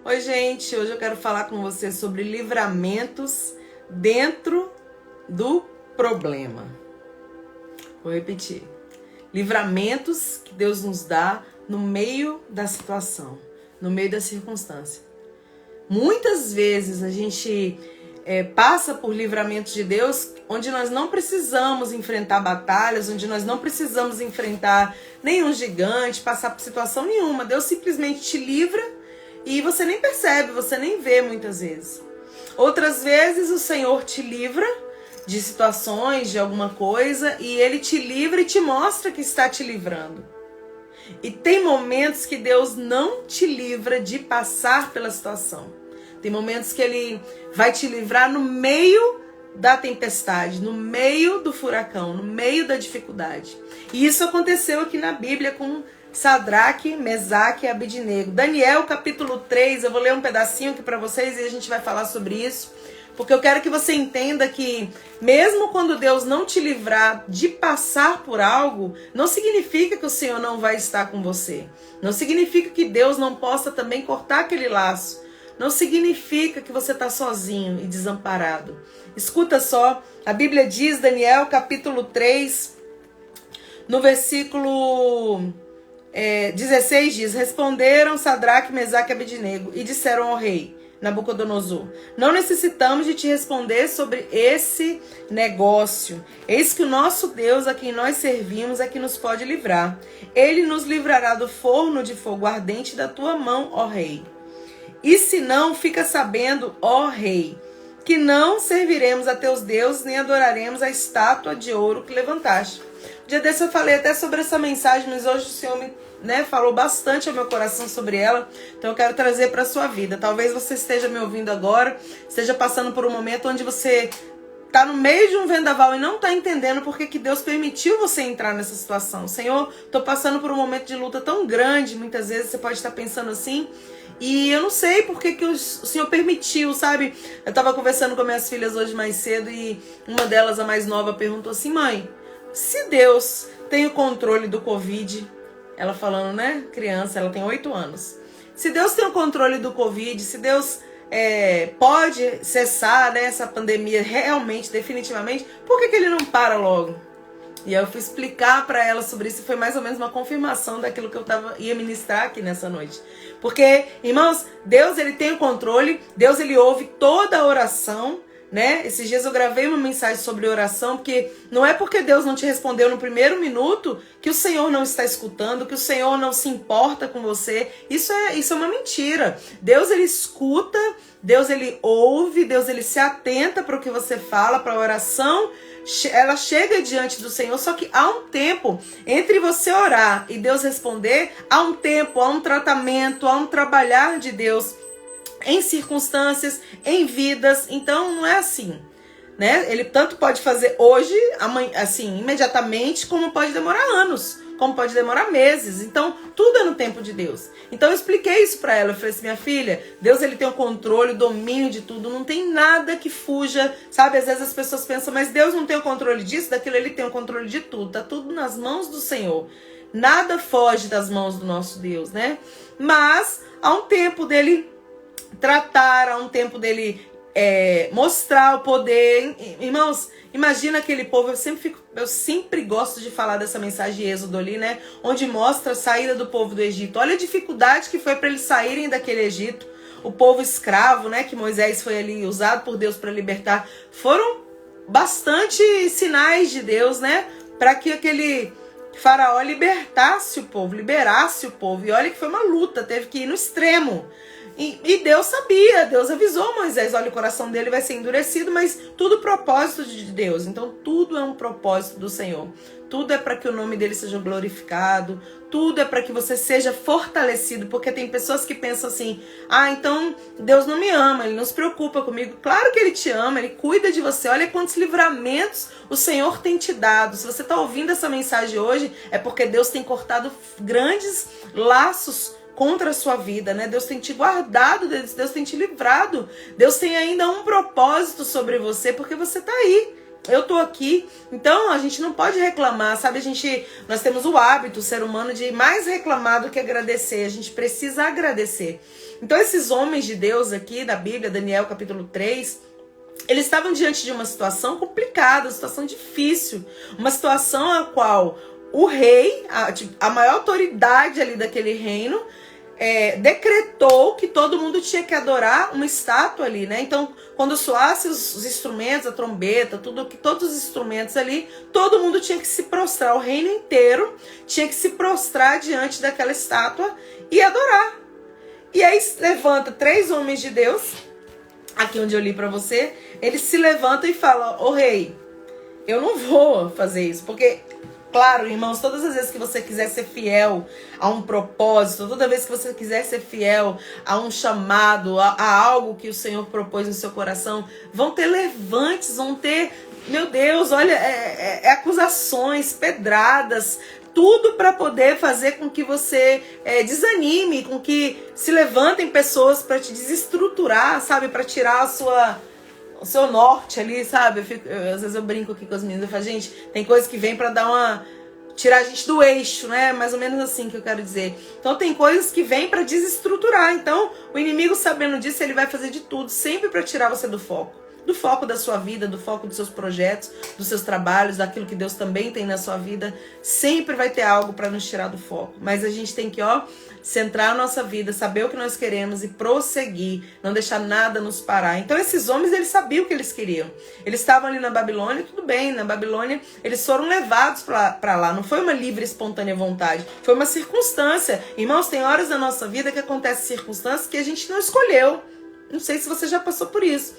Oi, gente, hoje eu quero falar com você sobre livramentos dentro do problema. Vou repetir. Livramentos que Deus nos dá no meio da situação, no meio da circunstância. Muitas vezes a gente passa por livramentos de Deus onde nós não precisamos enfrentar batalhas, onde nós não precisamos enfrentar nenhum gigante, passar por situação nenhuma. Deus simplesmente te livra e você nem percebe, você nem vê muitas vezes. Outras vezes o Senhor te livra de situações, de alguma coisa, e Ele te livra e te mostra que está te livrando. E tem momentos que Deus não te livra de passar pela situação. Tem momentos que Ele vai te livrar no meio da tempestade, no meio do furacão, no meio da dificuldade. E isso aconteceu aqui na Bíblia com Sadraque, Mesaque e Abednego. Daniel, capítulo 3, eu vou ler um pedacinho aqui para vocês e a gente vai falar sobre isso. Porque eu quero que você entenda que mesmo quando Deus não te livrar de passar por algo, não significa que o Senhor não vai estar com você. Não significa que Deus não possa também cortar aquele laço. Não significa que você está sozinho e desamparado. Escuta só, a Bíblia diz, Daniel capítulo 3, no versículo 16 diz: Responderam Sadraque, Mesaque e Abednego e disseram ao rei Nabucodonosor: Não necessitamos de te responder sobre esse negócio. Eis que o nosso Deus, a quem nós servimos, é que nos pode livrar. Ele nos livrará do forno de fogo ardente da tua mão, ó rei. E se não, fica sabendo, ó rei, que não serviremos a teus deuses, nem adoraremos a estátua de ouro que levantaste. Um dia desse eu falei até sobre essa mensagem, mas hoje o Senhor me falou bastante ao meu coração sobre ela, então eu quero trazer para a sua vida. Talvez você esteja me ouvindo agora, esteja passando por um momento onde você está no meio de um vendaval e não está entendendo por que Deus permitiu você entrar nessa situação. Senhor, estou passando por um momento de luta tão grande, muitas vezes você pode estar pensando assim, e eu não sei por que o Senhor permitiu, sabe? Eu estava conversando com minhas filhas hoje mais cedo e uma delas, a mais nova, perguntou assim: mãe, se Deus tem o controle do Covid, ela falando, né, criança, ela tem 8 anos. Se Deus tem o controle do Covid, se Deus pode cessar, né, essa pandemia realmente, definitivamente, por que Ele não para logo? E aí eu fui explicar para ela sobre isso, e foi mais ou menos uma confirmação daquilo que eu ia ministrar aqui nessa noite. Porque, irmãos, Deus, Ele tem o controle, Deus, Ele ouve toda a oração, né? Esses dias eu gravei uma mensagem sobre oração, porque não é porque Deus não te respondeu no primeiro minuto que o Senhor não está escutando, que o Senhor não se importa com você. Isso é uma mentira. Deus, Ele escuta, Deus, Ele ouve, Deus, Ele se atenta para o que você fala, para a oração. Ela chega diante do Senhor, só que há um tempo entre você orar e Deus responder, há um tempo, há um tratamento, há um trabalhar de Deus em circunstâncias, em vidas. Então não é assim, né? Ele tanto pode fazer hoje, amanhã, assim, imediatamente, como pode demorar anos, como pode demorar meses. Então tudo é no tempo de Deus. Então eu expliquei isso para ela. Eu falei assim: minha filha, Deus, Ele tem o controle, o domínio de tudo, não tem nada que fuja, sabe? Às vezes as pessoas pensam, mas Deus não tem o controle disso, daquilo. Ele tem o controle de tudo, tá tudo nas mãos do Senhor. Nada foge das mãos do nosso Deus, né? Mas há um tempo dele tratar, há um tempo dele mostrar o poder. Irmãos, imagina aquele povo. Eu sempre gosto de falar dessa mensagem de Êxodo ali, né? Onde mostra a saída do povo do Egito. Olha a dificuldade que foi para eles saírem daquele Egito. O povo escravo, né? Que Moisés foi ali usado por Deus para libertar. Foram bastante sinais de Deus, né? Para que aquele faraó libertasse o povo, liberasse o povo. E olha que foi uma luta, teve que ir no extremo. E Deus sabia, Deus avisou Moisés: olha, o coração dele vai ser endurecido, mas tudo propósito de Deus. Então tudo é um propósito do Senhor. Tudo é para que o nome dele seja glorificado, tudo é para que você seja fortalecido, porque tem pessoas que pensam assim: ah, então Deus não me ama, Ele não se preocupa comigo. Claro que Ele te ama, Ele cuida de você. Olha quantos livramentos o Senhor tem te dado. Se você está ouvindo essa mensagem hoje, é porque Deus tem cortado grandes laços contra a sua vida, né? Deus tem te guardado, Deus tem te livrado. Deus tem ainda um propósito sobre você, porque você tá aí. Eu tô aqui. Então a gente não pode reclamar, sabe? Nós temos o hábito, o ser humano, de mais reclamar do que agradecer. A gente precisa agradecer. Então esses homens de Deus aqui da Bíblia, Daniel capítulo 3, eles estavam diante de uma situação complicada, uma situação difícil, uma situação a qual o rei, a maior autoridade ali daquele reino, decretou que todo mundo tinha que adorar uma estátua ali, né? Então, quando soasse os instrumentos, a trombeta, todos os instrumentos ali, todo mundo tinha que se prostrar, o reino inteiro tinha que se prostrar diante daquela estátua e adorar. E aí levanta 3 homens de Deus, aqui onde eu li para você, eles se levantam e falam: ô rei, eu não vou fazer isso, porque... Claro, irmãos, todas as vezes que você quiser ser fiel a um propósito, toda vez que você quiser ser fiel a um chamado, a algo que o Senhor propôs no seu coração, vão ter levantes, vão ter, meu Deus, olha, acusações, pedradas, tudo para poder fazer com que você desanime, com que se levantem pessoas para te desestruturar, sabe, para tirar o seu norte ali, sabe? Às vezes eu brinco aqui com as meninas, eu falo, gente, tem coisas que vem pra dar tirar a gente do eixo, né? Mais ou menos assim que eu quero dizer. Então tem coisas que vêm pra desestruturar. Então o inimigo, sabendo disso, ele vai fazer de tudo, sempre pra tirar você do foco da sua vida, do foco dos seus projetos, dos seus trabalhos, daquilo que Deus também tem na sua vida. Sempre vai ter algo pra nos tirar do foco. Mas a gente tem que, centrar a nossa vida, saber o que nós queremos e prosseguir, não deixar nada nos parar. Então esses homens, eles sabiam o que eles queriam. Eles estavam ali na Babilônia, tudo bem, na Babilônia eles foram levados para lá, não foi uma livre, espontânea vontade, foi uma circunstância. Irmãos, tem horas da nossa vida que acontecem circunstâncias que a gente não escolheu. Não sei se você já passou por isso.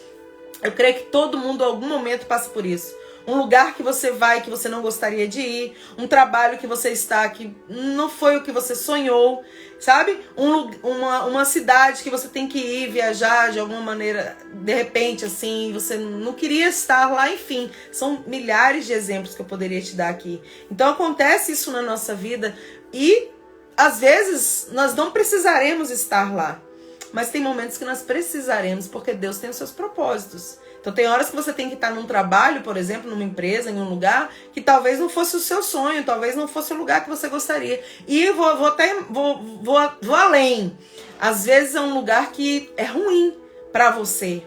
Eu creio que todo mundo, em algum momento, passa por isso. Um lugar que você vai que você não gostaria de ir, um trabalho que você está que não foi o que você sonhou, sabe? Uma cidade que você tem que ir, viajar de alguma maneira, de repente, assim, você não queria estar lá, enfim. São milhares de exemplos que eu poderia te dar aqui. Então acontece isso na nossa vida e, às vezes, nós não precisaremos estar lá. Mas tem momentos que nós precisaremos, porque Deus tem os seus propósitos. Então tem horas que você tem que estar num trabalho, por exemplo, numa empresa, em um lugar, que talvez não fosse o seu sonho, talvez não fosse o lugar que você gostaria. E eu vou além. Às vezes é um lugar que é ruim para você,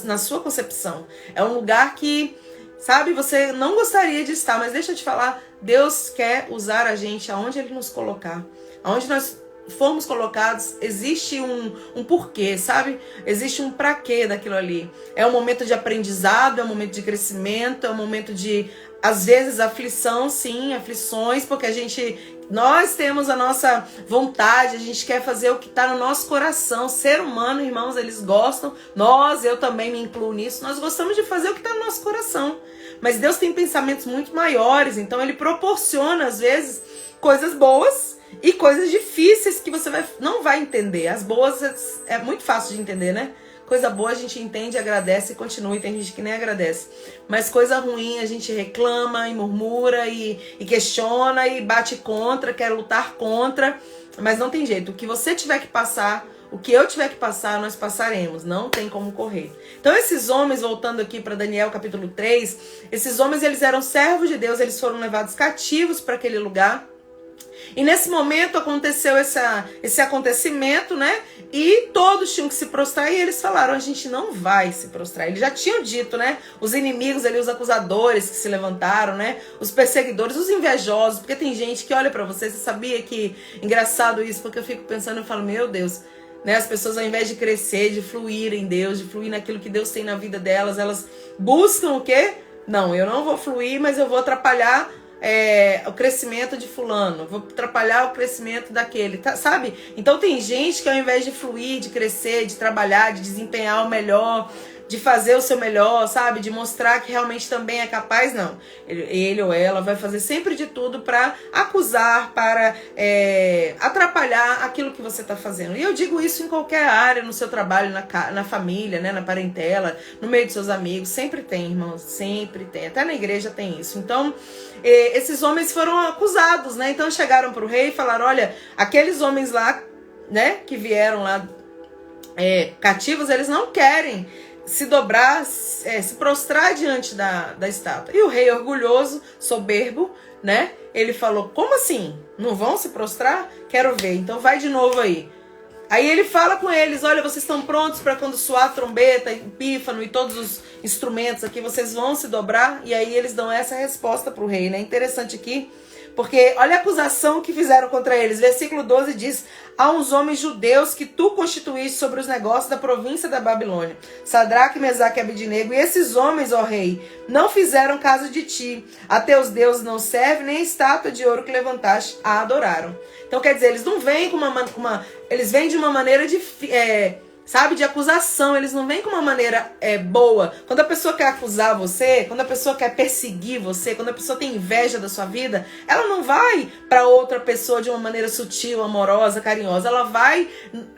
na sua concepção. É um lugar que, sabe, você não gostaria de estar, mas deixa eu te falar, Deus quer usar a gente aonde Ele nos colocar. Aonde nós formos colocados, existe um porquê, sabe? Existe um pra quê daquilo ali. É um momento de aprendizado, é um momento de crescimento, é um momento de, às vezes, aflição, sim, aflições, porque nós temos a nossa vontade, a gente quer fazer o que está no nosso coração. Ser humano, irmãos, eles gostam, eu também me incluo nisso, nós gostamos de fazer o que está no nosso coração. Mas Deus tem pensamentos muito maiores, então Ele proporciona, às vezes, coisas boas e coisas difíceis que você não vai entender. As boas é muito fácil de entender, né? Coisa boa a gente entende, agradece e continua. E tem gente que nem agradece. Mas coisa ruim a gente reclama e murmura e questiona e bate contra, quer lutar contra. Mas não tem jeito. O que você tiver que passar, o que eu tiver que passar, nós passaremos. Não tem como correr. Então esses homens, voltando aqui para Daniel capítulo 3, esses homens, eles eram servos de Deus, eles foram levados cativos para aquele lugar. E nesse momento aconteceu esse acontecimento, né? E todos tinham que se prostrar e eles falaram, a gente não vai se prostrar. Eles já tinham dito, né? Os inimigos ali, os acusadores que se levantaram, né? Os perseguidores, os invejosos. Porque tem gente que olha pra você sabia que... Engraçado isso, porque eu fico pensando, eu falo, meu Deus... Né? As pessoas, ao invés de crescer, de fluir em Deus, de fluir naquilo que Deus tem na vida delas, elas buscam o quê? Não, eu não vou fluir, mas eu vou atrapalhar... o crescimento de fulano, vou atrapalhar o crescimento daquele, sabe? Então tem gente que ao invés de fluir, de crescer, de trabalhar, de desempenhar o melhor, de fazer o seu melhor, sabe? De mostrar que realmente também é capaz, não. Ele ou ela vai fazer sempre de tudo para acusar, para atrapalhar aquilo que você está fazendo. E eu digo isso em qualquer área, no seu trabalho, na família, né? Na parentela, no meio de seus amigos. Sempre tem, irmãos, sempre tem. Até na igreja tem isso. Então, esses homens foram acusados, né? Então chegaram para o rei e falaram, olha, aqueles homens lá, né? Que vieram lá cativos, eles não querem se dobrar, se prostrar diante da estátua. E o rei, orgulhoso, soberbo, né? Ele falou, como assim? Não vão se prostrar? Quero ver. Então vai de novo aí. Aí ele fala com eles, olha, vocês estão prontos para quando soar a trombeta, pífano e todos os instrumentos aqui, vocês vão se dobrar? E aí eles dão essa resposta para o rei, né? Interessante aqui, porque olha a acusação que fizeram contra eles. Versículo 12 diz, há uns homens judeus que tu constituíste sobre os negócios da província da Babilônia, Sadraque, Mesaque e Abednego, e esses homens, ó rei, não fizeram caso de ti, a teus deuses não serve, nem a estátua de ouro que levantaste a adoraram. Então quer dizer, eles não vêm com eles vêm de uma maneira de, de acusação, eles não vêm com uma maneira boa. Quando a pessoa quer acusar você, quando a pessoa quer perseguir você, quando a pessoa tem inveja da sua vida, ela não vai para outra pessoa de uma maneira sutil, amorosa, carinhosa, ela vai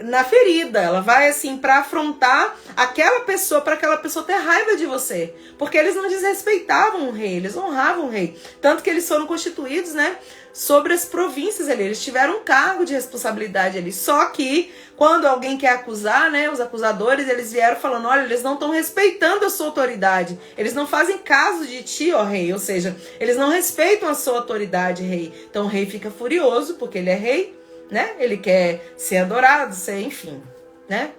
na ferida, ela vai assim para afrontar aquela pessoa, para aquela pessoa ter raiva de você, porque eles não desrespeitavam o rei, eles honravam o rei, tanto que eles foram constituídos, né, sobre as províncias ali, eles tiveram um cargo de responsabilidade ali, só que quando alguém quer acusar, né, os acusadores, eles vieram falando, olha, eles não estão respeitando a sua autoridade, eles não fazem caso de ti, ó rei, ou seja, eles não respeitam a sua autoridade, rei. Então o rei fica furioso, porque ele é rei, né, ele quer ser adorado, enfim, né,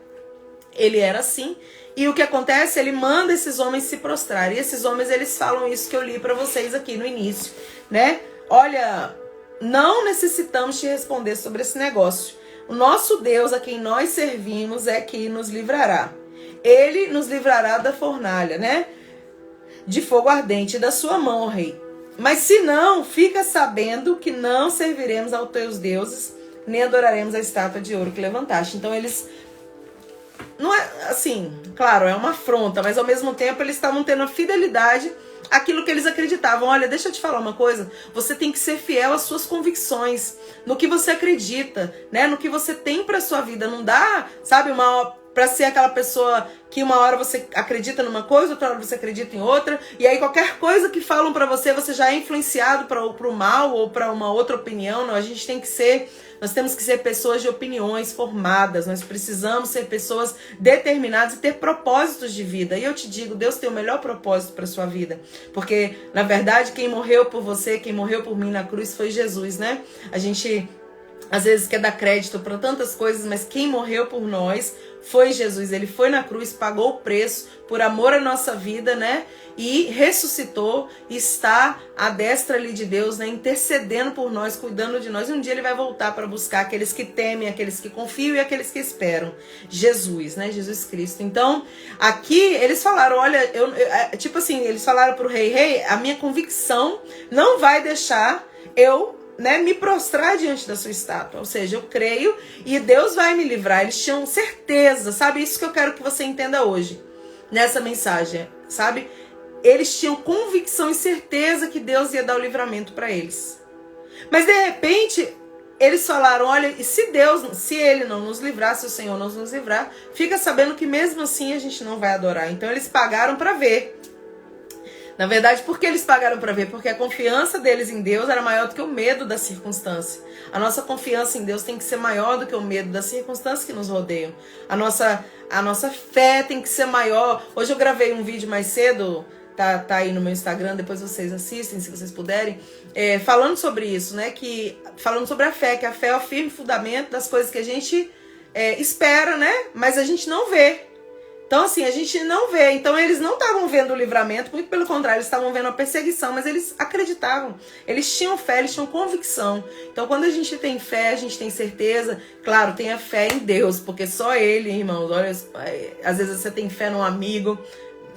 ele era assim. E o que acontece? Ele manda esses homens se prostrar, e esses homens, eles falam isso que eu li para vocês aqui no início, né, olha, não necessitamos te responder sobre esse negócio. O nosso Deus, a quem nós servimos, é que nos livrará. Ele nos livrará da fornalha, né? De fogo ardente, da sua mão, ó rei. Mas se não, fica sabendo que não serviremos aos teus deuses, nem adoraremos a estátua de ouro que levantaste. Então eles... Não é assim, claro, é uma afronta, mas ao mesmo tempo eles estavam tendo a fidelidade àquilo que eles acreditavam. Olha, deixa eu te falar uma coisa, você tem que ser fiel às suas convicções, no que você acredita, né? No que você tem pra sua vida. Não dá, sabe, pra ser aquela pessoa que uma hora você acredita numa coisa, outra hora você acredita em outra, e aí qualquer coisa que falam pra você, você já é influenciado pro mal ou pra uma outra opinião. Não, nós temos que ser pessoas de opiniões formadas, nós precisamos ser pessoas determinadas e ter propósitos de vida. E eu te digo, Deus tem o melhor propósito para sua vida, porque na verdade quem morreu por você, quem morreu por mim na cruz foi Jesus, né? A gente às vezes quer dar crédito para tantas coisas, mas quem morreu por nós foi Jesus. Ele foi na cruz, pagou o preço por amor à nossa vida, né? E ressuscitou, está à destra ali de Deus, né? Intercedendo por nós, cuidando de nós. E um dia ele vai voltar para buscar aqueles que temem, aqueles que confiam e aqueles que esperam. Jesus, né? Jesus Cristo. Então, aqui eles falaram, olha, tipo assim, eles falaram pro rei, a minha convicção não vai deixar eu, né, me prostrar diante da sua estátua. Ou seja, eu creio e Deus vai me livrar. Eles tinham certeza, sabe? Isso que eu quero que você entenda hoje, nessa mensagem, sabe? Eles tinham convicção e certeza que Deus ia dar o livramento para eles. Mas de repente, eles falaram, olha, e se ele não nos livrar, se o Senhor não nos livrar, fica sabendo que mesmo assim a gente não vai adorar. Então eles pagaram para ver. Na verdade, por que eles pagaram para ver? Porque a confiança deles em Deus era maior do que o medo da circunstância. A nossa confiança em Deus tem que ser maior do que o medo das circunstâncias que nos rodeiam. A nossa fé tem que ser maior. Hoje eu gravei um vídeo mais cedo, tá aí no meu Instagram, depois vocês assistem, se vocês puderem, falando sobre isso, né? Falando sobre a fé, que a fé é o firme fundamento das coisas que a gente espera, né? Mas a gente não vê. Então, assim, a gente não vê. Então, eles não estavam vendo o livramento, muito pelo contrário, eles estavam vendo a perseguição, mas eles acreditavam. Eles tinham fé, eles tinham convicção. Então, quando a gente tem fé, a gente tem certeza, claro, tenha fé em Deus, porque só Ele, irmãos, olha, às vezes você tem fé num amigo.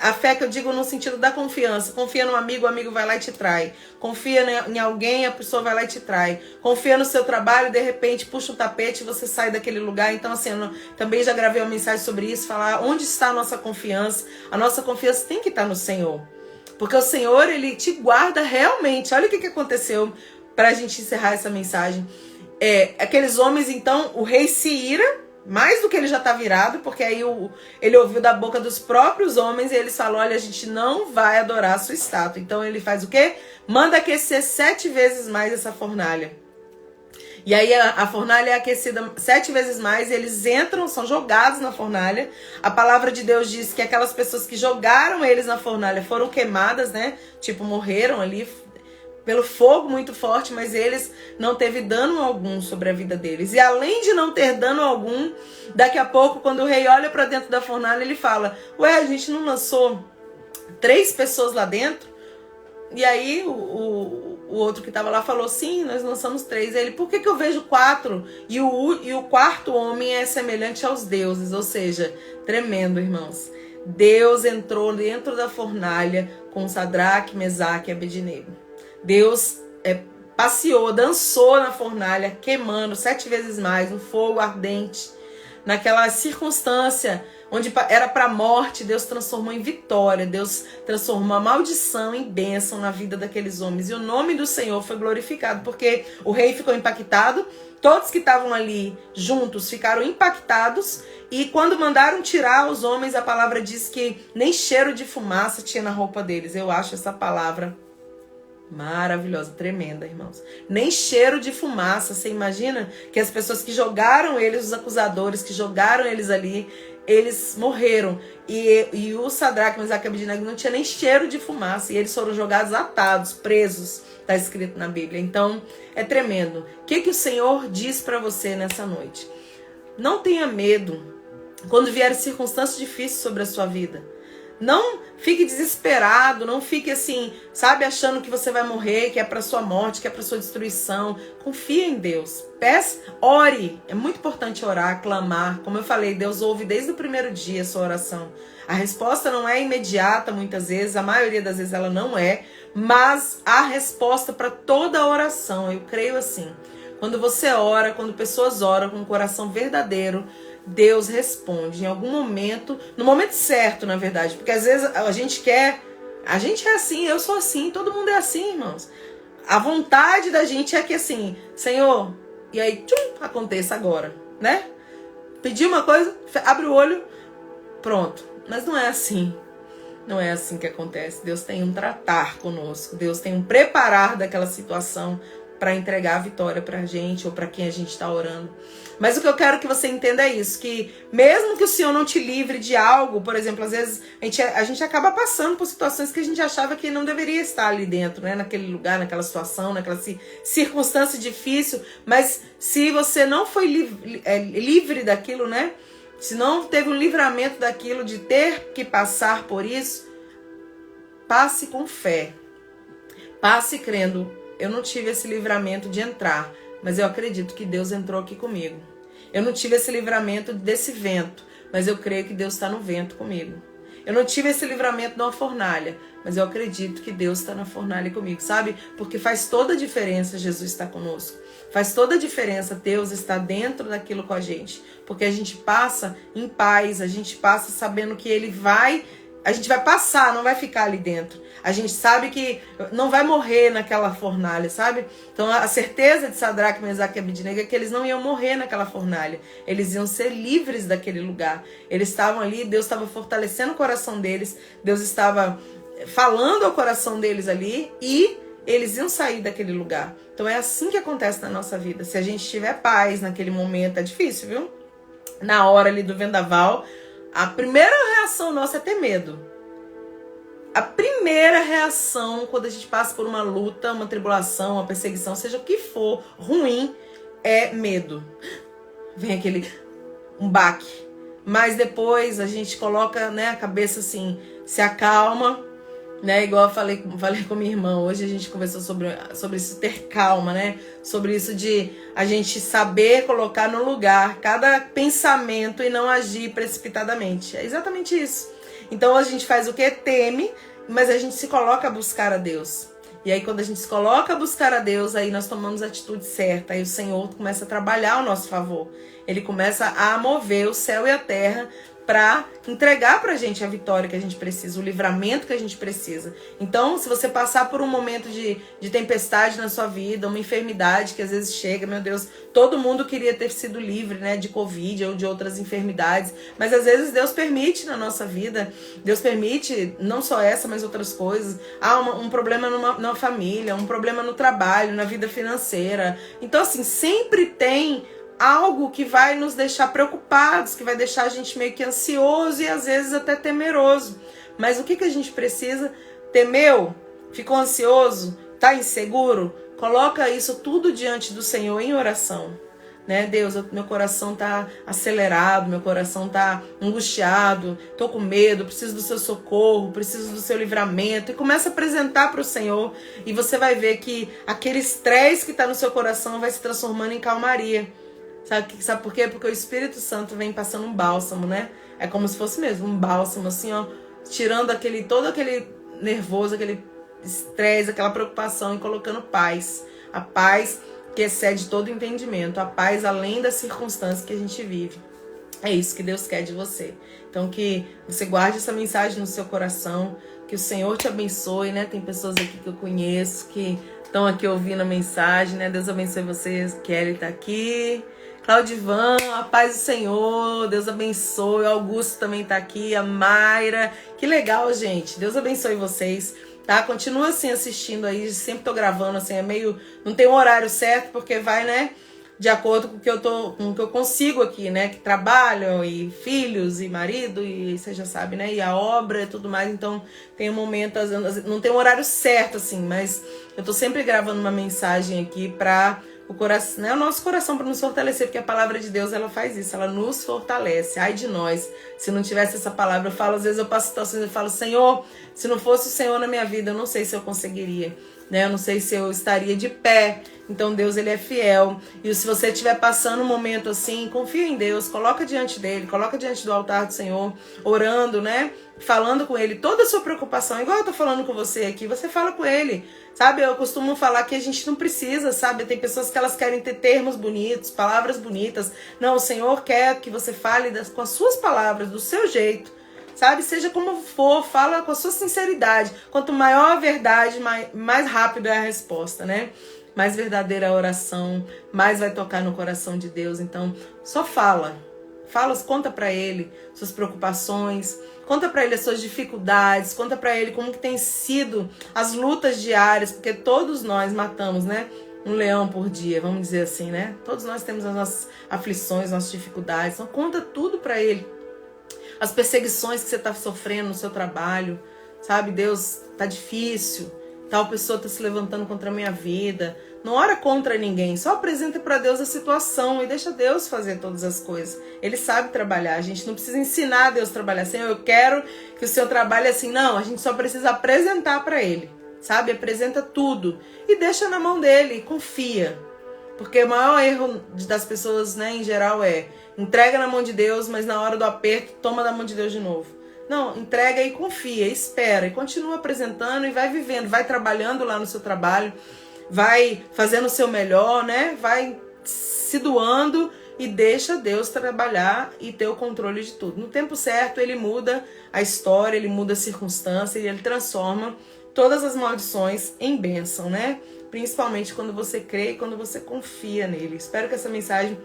A fé que eu digo no sentido da confiança. Confia no amigo, o amigo vai lá e te trai. Confia em alguém, a pessoa vai lá e te trai. Confia no seu trabalho, de repente puxa um tapete e você sai daquele lugar. Então, assim, eu também já gravei uma mensagem sobre isso, falar onde está a nossa confiança. A nossa confiança tem que estar no Senhor. Porque o Senhor, Ele te guarda realmente. Olha o que aconteceu para a gente encerrar essa mensagem. Aqueles homens, então, o rei se ira, mais do que ele já está virado, porque aí ele ouviu da boca dos próprios homens e eles falam, olha, a gente não vai adorar a sua estátua. Então ele faz o quê? Manda aquecer 7 vezes mais essa fornalha. E aí a fornalha é aquecida 7 vezes mais, e eles entram, são jogados na fornalha. A palavra de Deus diz que aquelas pessoas que jogaram eles na fornalha foram queimadas, né? Tipo, morreram ali, pelo fogo muito forte, mas eles não teve dano algum sobre a vida deles. E além de não ter dano algum, daqui a pouco, quando o rei olha para dentro da fornalha, ele fala: ué, a gente não lançou 3 pessoas lá dentro? E aí o outro que estava lá falou: sim, nós lançamos 3. Ele: por que eu vejo 4? E o quarto homem é semelhante aos deuses. Ou seja, tremendo, irmãos. Deus entrou dentro da fornalha com Sadraque, Mesaque e Abednego. Deus passeou, dançou na fornalha, queimando 7 vezes mais, um fogo ardente. Naquela circunstância onde era para morte, Deus transformou em vitória. Deus transformou a maldição em bênção na vida daqueles homens. E o nome do Senhor foi glorificado, porque o rei ficou impactado. Todos que estavam ali juntos ficaram impactados. E quando mandaram tirar os homens, a palavra diz que nem cheiro de fumaça tinha na roupa deles. Eu acho essa palavra maravilhosa, tremenda, irmãos. Nem cheiro de fumaça. Você imagina que as pessoas que jogaram eles, os acusadores que jogaram eles ali, eles morreram. E o Sadraque, Mesaque e Abednego não tinha nem cheiro de fumaça. E eles foram jogados atados, presos. Está escrito na Bíblia. Então, é tremendo. O que o Senhor diz para você nessa noite? Não tenha medo quando vierem circunstâncias difíceis sobre a sua vida. Não fique desesperado, não fique assim, sabe, achando que você vai morrer, que é para sua morte, que é para sua destruição. Confia em Deus. Peça, ore. É muito importante orar, clamar. Como eu falei, Deus ouve desde o primeiro dia a sua oração. A resposta não é imediata muitas vezes, a maioria das vezes ela não é, mas há resposta para toda oração. Eu creio assim. Quando você ora, quando pessoas oram com um coração verdadeiro, Deus responde em algum momento, no momento certo, na verdade. Porque às vezes a gente é assim, eu sou assim, todo mundo é assim, irmãos. A vontade da gente é que assim, Senhor, e aí, aconteça agora, né? Pedir uma coisa, abre o olho, pronto. Mas não é assim. Não é assim que acontece. Deus tem um tratar conosco, Deus tem um preparar daquela situação para entregar a vitória para a gente ou para quem a gente está orando. Mas o que eu quero que você entenda é isso, que mesmo que o Senhor não te livre de algo, por exemplo, às vezes a gente acaba passando por situações que a gente achava que não deveria estar ali dentro, né? Naquele lugar, naquela situação, naquela circunstância difícil, mas se você não foi livre daquilo, né? Se não teve um livramento daquilo, de ter que passar por isso, passe com fé, passe crendo. Eu não tive esse livramento de entrar, mas eu acredito que Deus entrou aqui comigo. Eu não tive esse livramento desse vento, mas eu creio que Deus está no vento comigo. Eu não tive esse livramento de uma fornalha, mas eu acredito que Deus está na fornalha comigo, sabe? Porque faz toda a diferença Jesus estar conosco. Faz toda a diferença Deus estar dentro daquilo com a gente. Porque a gente passa em paz, a gente passa sabendo que Ele vai... A gente vai passar, não vai ficar ali dentro. A gente sabe que não vai morrer naquela fornalha, sabe? Então a certeza de Sadraque, Mesaque e Abednego é que eles não iam morrer naquela fornalha. Eles iam ser livres daquele lugar. Eles estavam ali, Deus estava fortalecendo o coração deles. Deus estava falando ao coração deles ali e eles iam sair daquele lugar. Então é assim que acontece na nossa vida. Se a gente tiver paz naquele momento, é difícil, viu? Na hora ali do vendaval, a primeira reação nossa é ter medo. A primeira reação quando a gente passa por uma luta, uma tribulação, uma perseguição, seja o que for ruim, é medo. Vem um baque. Mas depois a gente coloca, né, a cabeça assim, se acalma, né? Igual eu falei com minha irmã, hoje a gente conversou sobre isso, ter calma, né? Sobre isso de a gente saber colocar no lugar cada pensamento e não agir precipitadamente. É exatamente isso. Então a gente faz o quê? Teme, mas a gente se coloca a buscar a Deus. E aí quando a gente se coloca a buscar a Deus, aí nós tomamos a atitude certa. Aí o Senhor começa a trabalhar ao nosso favor. Ele começa a mover o céu e a terra para entregar pra gente a vitória que a gente precisa, o livramento que a gente precisa. Então, se você passar por um momento de tempestade na sua vida, uma enfermidade que às vezes chega, meu Deus, todo mundo queria ter sido livre, né, de Covid ou de outras enfermidades, mas às vezes Deus permite na nossa vida, Deus permite não só essa, mas outras coisas. Um problema numa família, um problema no trabalho, na vida financeira. Então, assim, sempre tem algo que vai nos deixar preocupados, que vai deixar a gente meio que ansioso e às vezes até temeroso. Mas o que a gente precisa? Temeu? Ficou ansioso? tá inseguro, coloca isso tudo diante do Senhor em oração. Né, Deus, meu coração tá acelerado, meu coração tá angustiado, tô com medo, preciso do seu socorro, preciso do seu livramento. E começa a apresentar para o Senhor e você vai ver que aquele estresse que tá no seu coração vai se transformando em calmaria. Sabe por quê? Porque o Espírito Santo vem passando um bálsamo, né? É como se fosse mesmo um bálsamo, assim, ó, tirando todo aquele nervoso, aquele estresse, aquela preocupação e colocando paz. A paz que excede todo entendimento, a paz além das circunstâncias que a gente vive. É isso que Deus quer de você. Então que você guarde essa mensagem no seu coração, que o Senhor te abençoe, né? Tem pessoas aqui que eu conheço que estão aqui ouvindo a mensagem, né? Deus abençoe vocês. Kelly tá aqui. Claudivan, a paz do Senhor, Deus abençoe. O Augusto também tá aqui, a Mayra. Que legal, gente. Deus abençoe vocês. Tá? Continua assim assistindo aí, sempre tô gravando assim, é meio, não tem um horário certo porque vai, né, de acordo com o que eu consigo aqui, né, que trabalho e filhos e marido e você já sabe, né, e a obra e tudo mais, então tem um momento, não tem um horário certo assim, mas eu tô sempre gravando uma mensagem aqui pra o coração, né, o nosso coração para nos fortalecer, porque a palavra de Deus ela faz isso, ela nos fortalece. Ai de nós, se não tivesse essa palavra, eu falo, às vezes eu passo situações e falo, Senhor, se não fosse o Senhor na minha vida, eu não sei se eu conseguiria, né? Eu não sei se eu estaria de pé. Então Deus ele é fiel. E se você estiver passando um momento assim, confia em Deus, coloca diante dele, coloca diante do altar do Senhor, orando, né? Falando com ele toda a sua preocupação, igual eu tô falando com você aqui, você fala com ele. Sabe, eu costumo falar que a gente não precisa, sabe? Tem pessoas que elas querem ter termos bonitos, palavras bonitas. Não, o Senhor quer que você fale com as suas palavras, do seu jeito. Sabe, seja como for, fala com a sua sinceridade. Quanto maior a verdade, mais rápido é a resposta, né? Mais verdadeira a oração, mais vai tocar no coração de Deus. Então, só fala. Fala, conta pra ele suas preocupações, conta pra ele as suas dificuldades, conta pra ele como que tem sido as lutas diárias, porque todos nós matamos, né? Um leão por dia, vamos dizer assim, né? Todos nós temos as nossas aflições, nossas dificuldades. Então, conta tudo pra ele. As perseguições que você está sofrendo no seu trabalho, sabe? Deus, tá difícil, tal pessoa está se levantando contra a minha vida. Não ora contra ninguém, só apresenta para Deus a situação e deixa Deus fazer todas as coisas. Ele sabe trabalhar, a gente não precisa ensinar a Deus a trabalhar. Senhor, eu quero que o Senhor trabalhe assim. Não, a gente só precisa apresentar para Ele, sabe? Apresenta tudo e deixa na mão dele, confia. Porque o maior erro das pessoas, né, em geral é entrega na mão de Deus, mas na hora do aperto toma da mão de Deus de novo. Não, entrega e confia, espera e continua apresentando e vai vivendo, vai trabalhando lá no seu trabalho, vai fazendo o seu melhor, né? Vai se doando e deixa Deus trabalhar e ter o controle de tudo. No tempo certo ele muda a história, ele muda a circunstância e ele transforma todas as maldições em bênção, né? Principalmente quando você crê e quando você confia nele. Espero que essa mensagem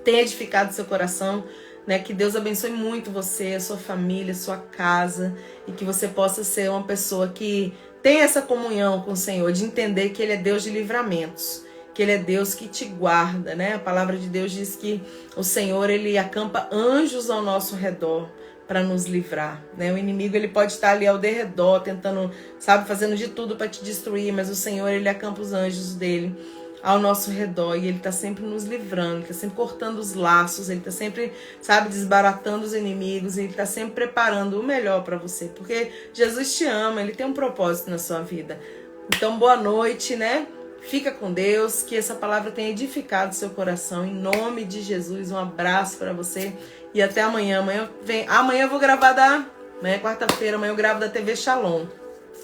tenha edificado seu coração, né? Que Deus abençoe muito você, a sua família, a sua casa, e que você possa ser uma pessoa que tem essa comunhão com o Senhor, de entender que Ele é Deus de livramentos, que Ele é Deus que te guarda, né? A palavra de Deus diz que o Senhor, Ele acampa anjos ao nosso redor para nos livrar, né? O inimigo, ele pode estar ali ao derredor, tentando, sabe, fazendo de tudo para te destruir, mas o Senhor, Ele acampa os anjos dele ao nosso redor e Ele está sempre nos livrando, Ele está sempre cortando os laços, Ele está sempre, sabe, desbaratando os inimigos, Ele está sempre preparando o melhor para você, porque Jesus te ama, Ele tem um propósito na sua vida. Então, boa noite, né? Fica com Deus, que essa palavra tenha edificado seu coração, em nome de Jesus. Um abraço para você e até amanhã. Amanhã eu vou gravar amanhã é quarta-feira, amanhã eu gravo da TV Shalom.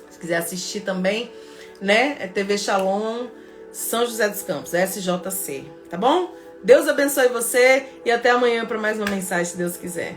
Se quiser assistir também, né? É TV Shalom, São José dos Campos, SJC, tá bom? Deus abençoe você e até amanhã para mais uma mensagem, se Deus quiser.